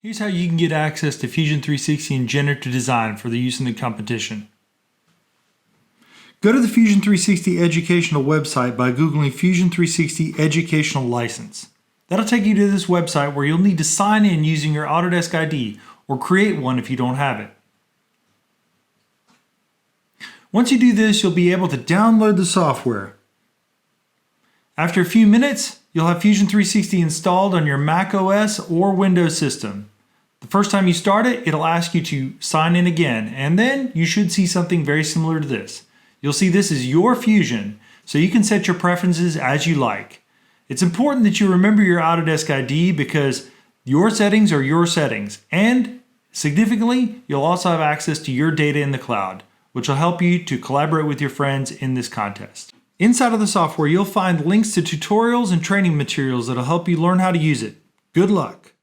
Here's how you can get access to Fusion 360 and generative design for the use in the competition. Go to the Fusion 360 educational website by Googling Fusion 360 Educational License. That'll take you to this website where you'll need to sign in using your Autodesk ID or create one if you don't have it. Once you do this, you'll be able to download the software. After a few minutes, you'll have Fusion 360 installed on your Mac OS or Windows system. The first time you start it, it'll ask you to sign in again, and then you should see something very similar to this. You'll see this is your Fusion, so you can set your preferences as you like. It's important that you remember your Autodesk ID because your settings are your settings, and significantly, you'll also have access to your data in the cloud, which will help you to collaborate with your friends in this contest. Inside of the software, you'll find links to tutorials and training materials that'll help you learn how to use it. Good luck!